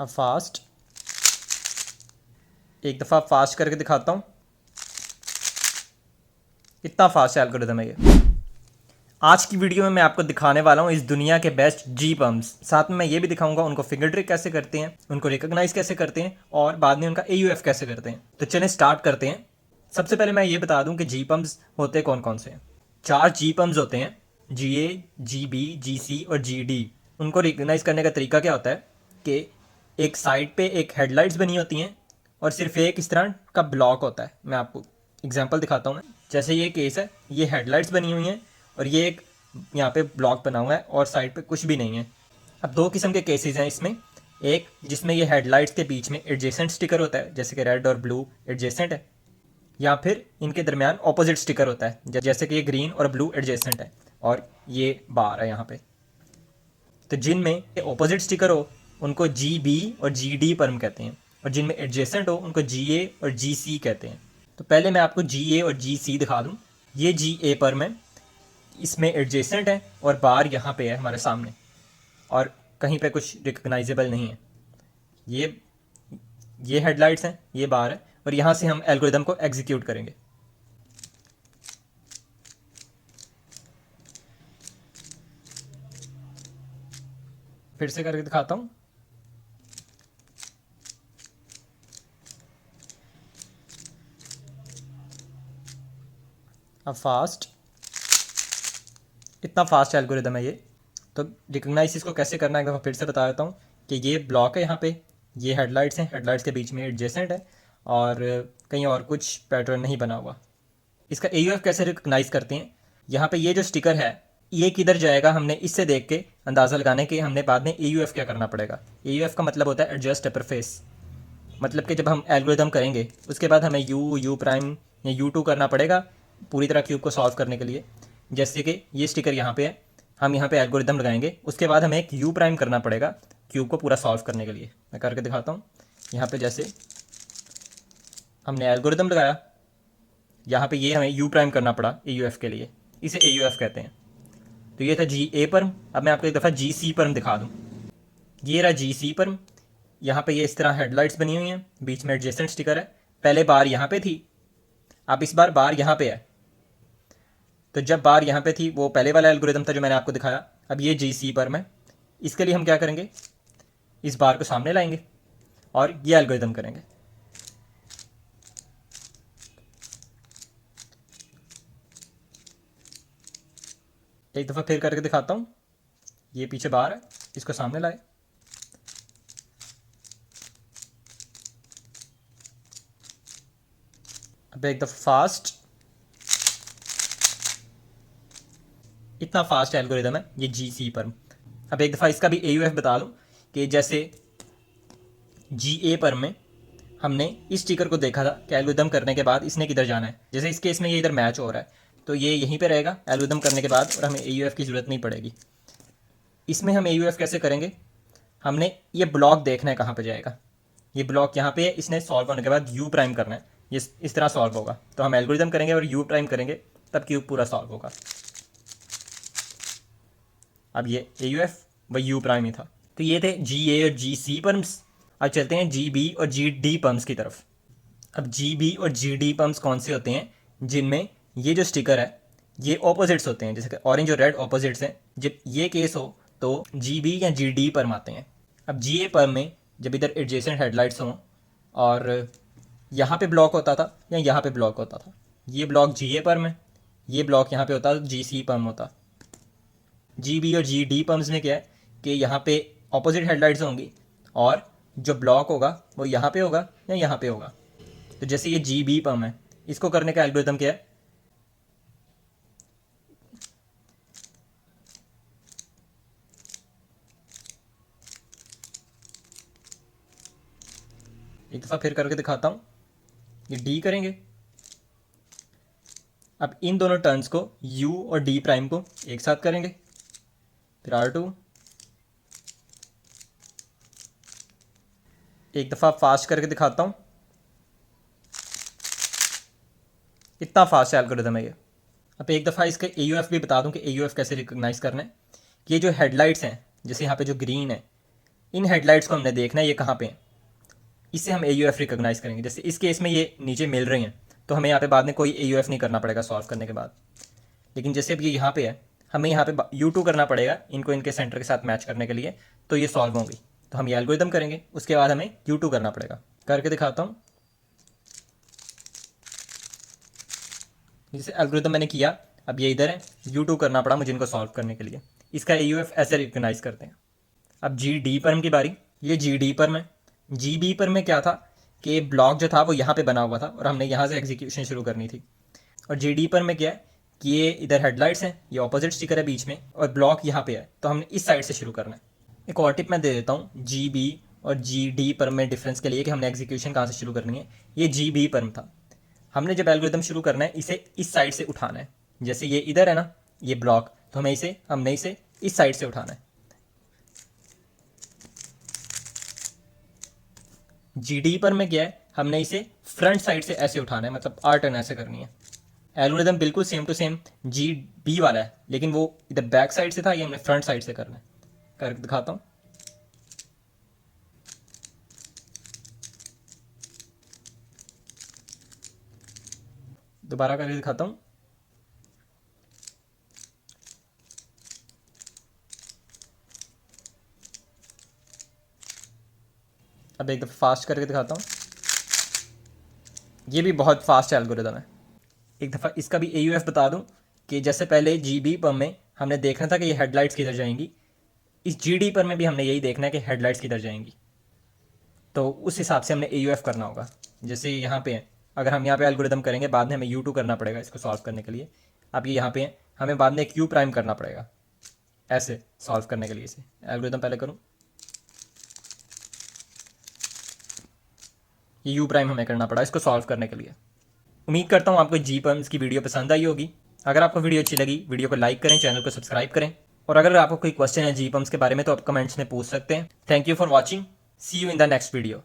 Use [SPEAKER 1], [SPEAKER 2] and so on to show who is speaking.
[SPEAKER 1] अब फास्ट, एक दफ़ा फास्ट करके दिखाता हूँ। इतना फास्ट एल्गोरिदम है ये। आज की वीडियो में मैं आपको दिखाने वाला हूँ इस दुनिया के बेस्ट जी पम्प्स। साथ में मैं ये भी दिखाऊंगा उनको फिंगर ट्रिक कैसे करते हैं, उनको रिकॉग्नाइज कैसे करते हैं और बाद में उनका AUF कैसे करते हैं। तो चलें स्टार्ट करते हैं। सबसे पहले मैं ये बता दूं कि जी पम्प्स होते कौन कौन से हैं। 4 जी पम्प्स होते हैं, GA, GB, GC और GD। उनको रिकॉग्नाइज करने का तरीका क्या होता है कि एक साइड पे एक हेडलाइट्स बनी होती हैं और सिर्फ एक इस तरह का ब्लॉक होता है। मैं आपको एग्जांपल दिखाता हूँ। जैसे ये केस है, ये हेडलाइट्स बनी हुई हैं और ये एक यहाँ पे ब्लॉक बना हुआ है और साइड पे कुछ भी नहीं है। अब 2 किस्म के केसेस हैं इसमें। एक जिसमें ये हेडलाइट्स के बीच में एडजेसेंट स्टिकर होता है, जैसे कि रेड और ब्लू एडजेसेंट है, या फिर इनके दरमियान ऑपोजिट स्टिकर होता है, जैसे कि ये ग्रीन और ब्लू एडजेसेंट है और ये बार है यहाँ पे। तो जिनमें ऑपोजिट स्टिकर हो उनको GB और GD परम कहते हैं और जिनमें एडजेसेंट हो उनको GA और GC कहते हैं। तो पहले मैं आपको GA और GC दिखा दूँ। ये GA परम है, इसमें एडजेसेंट है और बार यहाँ पे है हमारे सामने और कहीं पे कुछ रिकग्नाइजेबल नहीं है। ये हेडलाइट्स हैं, ये बार है और यहाँ से हम एल्गोरिदम को एग्जीक्यूट करेंगे। फिर से करके दिखाता हूँ। अब फास्ट, इतना फास्ट एल्गोरिदम है ये। तो रिकग्नाइज इसको कैसे करना है एक दफ़ा फिर से बता देता हूँ कि ये ब्लॉक है यहाँ पे, ये हेडलाइट्स हैं, हेडलाइट्स के बीच में एडजेसेंट है और कहीं और कुछ पैटर्न नहीं बना हुआ। इसका AUF कैसे रिकग्नाइज करते हैं, यहाँ पे ये जो स्टिकर है ये किधर जाएगा, हमने इससे देख के अंदाज़ा लगाने के हमने बाद में AUF क्या करना पड़ेगा। AUF का मतलब होता है एडजस्ट अपर फेस। मतलब कि जब हम एल्गोरिदम करेंगे उसके बाद हमें U प्राइम या U2 करना पड़ेगा पूरी तरह क्यूब को सॉल्व करने के लिए। जैसे कि ये स्टिकर यहाँ पे है, हम यहाँ पे एल्गोरिदम लगाएंगे, उसके बाद हमें एक U प्राइम करना पड़ेगा क्यूब को पूरा सॉल्व करने के लिए। मैं करके दिखाता हूँ। यहाँ पे जैसे हमने एल्गोरिदम लगाया, यहाँ पे ये हमें U प्राइम करना पड़ा AUF के लिए, इसे AUF कहते हैं। तो ये था GA परम। अब मैं आपको एक दफ़ा GC परम दिखा दूँ। ये रहा GC परम। यहाँ पे ये इस तरह हेडलाइट्स बनी हुई हैं, बीच में एडजेसेंट स्टिकर है। पहले बार यहाँ पे थी, अब इस बार बार यहाँ पे है। तो जब बार यहाँ पे थी वो पहले वाला एल्गोरिदम था जो मैंने आपको दिखाया। अब ये GC परम है, इसके लिए हम क्या करेंगे, इस बार को सामने लाएंगे और ये एल्गोरिदम करेंगे। एक दफ़ा फिर करके दिखाता हूँ। ये पीछे बार है, इसको सामने लाए, अब एक दफ़ा फास्ट, इतना फास्ट एल्गोरिदम है ये GC परम। अब एक दफ़ा इसका भी AUF बता दूँ कि जैसे GA परम में हमने इस स्टिकर को देखा था कि एल्गोरिदम करने के बाद इसने किधर जाना है। जैसे इस केस में ये इधर मैच हो रहा है तो ये यहीं पे रहेगा एल्गोरिदम करने के बाद और हमें AUF की ज़रूरत नहीं पड़ेगी। इसमें हम AUF कैसे करेंगे, हमने ये ब्लॉक देखना है कहाँ पे जाएगा। ये ब्लॉक यहाँ पे है, इसने सॉल्व होने के बाद U प्राइम करना है, ये इस तरह सॉल्व होगा। तो हम एल्गोरिदम करेंगे और U प्राइम करेंगे तब क्यूब पूरा सॉल्व होगा। अब ये AUF व U प्राइम ही था। तो ये थे GA और GC पम्प्स। अब चलते हैं GB और GD पम्प्स की तरफ। अब GB और GD पम्प्स कौन से होते हैं, जिनमें ये जो स्टिकर है ये ऑपोजिट्स होते हैं, जैसे कि ऑरेंज और रेड ऑपोजिट्स हैं। जब ये केस हो तो GB या GD परम आते हैं। अब GA परम में जब इधर एडजेसेंट हेडलाइट्स हों और यहाँ पे ब्लॉक होता था या यहाँ पे ब्लॉक होता था, ये ब्लॉक GA परम है, ये ब्लॉक यहाँ पे होता तो GC परम होता। GB और GD पम्प्स में क्या है कि यहाँ पे ऑपोजिट हेडलाइट्स होंगी और जो ब्लॉक होगा वो यहाँ पे होगा या यहाँ पे होगा। तो जैसे ये GB पम्प है, इसको करने का एल्गोरिदम क्या है, एक दफ़ा फिर करके दिखाता हूँ। ये D करेंगे, अब इन दोनों टर्न्स को U और D प्राइम को एक साथ करेंगे, फिर R2। एक दफ़ा फास्ट करके दिखाता हूँ। इतना फास्ट एल्गोरिदम है ये। अब एक दफ़ा इसका AUF भी बता दूं कि AUF कैसे रिकॉग्नाइज करना है। ये जो हेडलाइट्स हैं, जैसे यहाँ पे जो ग्रीन है, इन हेडलाइट्स को हमने देखना है ये कहाँ पे हैं, इससे हम AUF रिकोगनाइज करेंगे। जैसे इस केस में ये नीचे मिल रही हैं तो हमें यहाँ पे बाद में कोई AUF नहीं करना पड़ेगा सॉल्व करने के बाद। लेकिन जैसे अब ये यहाँ पे है, हमें यहाँ पे U2 करना पड़ेगा इनको इनके सेंटर के साथ मैच करने के लिए, तो ये सॉल्व होंगी। तो हम ये एल्गोरिदम करेंगे, उसके बाद हमें U2 करना पड़ेगा। करके दिखाता हूँ। जैसे एल्गोरिदम मैंने किया, अब ये इधर है, U2 करना पड़ा मुझे इनको सॉल्व करने के लिए। इसका AUF ऐसे रिकग्नाइज करते हैं। अब GD परम की बारी। ये GD परम है। GB पर में क्या था कि ब्लॉक जो था वो यहाँ पे बना हुआ था और हमने यहाँ से एग्जीक्यूशन शुरू करनी थी। और GD पर में क्या है कि ये इधर हेडलाइट्स हैं, ये ऑपोजिट स्टिकर है बीच में और ब्लॉक यहाँ पे है, तो हमने इस साइड से शुरू करना है। एक और टिप मैं दे देता हूँ GB और GD पर में डिफरेंस के लिए कि हमने एग्जीक्यूशन कहाँ से शुरू करनी है। ये GB परम था, हमने जब एल्गोरिदम शुरू करना है इसे इस साइड से उठाना है। जैसे ये इधर है ना ये ब्लॉक, तो हमने इसे इस साइड से उठाना है। GD पर में क्या है, हमने इसे फ्रंट साइड से ऐसे उठाना है, मतलब R टर्न ऐसे करनी है। एल्गोरिदम बिल्कुल सेम टू सेम GB वाला है, लेकिन वो इधर बैक साइड से था, ये हमने फ्रंट साइड से करना है। करके दिखाता हूँ। दोबारा करके दिखाता हूँ। अब एक दफ़ा फास्ट करके दिखाता हूँ। ये भी बहुत फास्ट एल्गोरिदम है। एक दफ़ा इसका भी AUF बता दूं कि जैसे पहले GB पर में हमने देखना था कि ये हेडलाइट्स किधर जाएंगी, इस GD पर में भी हमने यही देखना है कि हेडलाइट्स किधर जाएंगी, तो उस हिसाब से हमने AUF करना होगा। जैसे यहाँ पे है, अगर हम यहाँ पे एल्गोरिदम करेंगे बाद में हमें U2 करना पड़ेगा इसको सॉल्व करने के लिए। अब ये यहाँ पे है, हमें बाद में एक U प्राइम करना पड़ेगा ऐसे सॉल्व करने के लिए। इसे एल्गोरिदम पहले करूँ, ये U प्राइम हमें करना पड़ा इसको सॉल्व करने के लिए। उम्मीद करता हूँ आपको GPerms की वीडियो पसंद आई होगी। अगर आपको वीडियो अच्छी लगी वीडियो को लाइक करें, चैनल को सब्सक्राइब करें, और अगर आपको कोई क्वेश्चन है GPerms के बारे में तो आप कमेंट्स में पूछ सकते हैं। Thank you for watching, see you in the next video.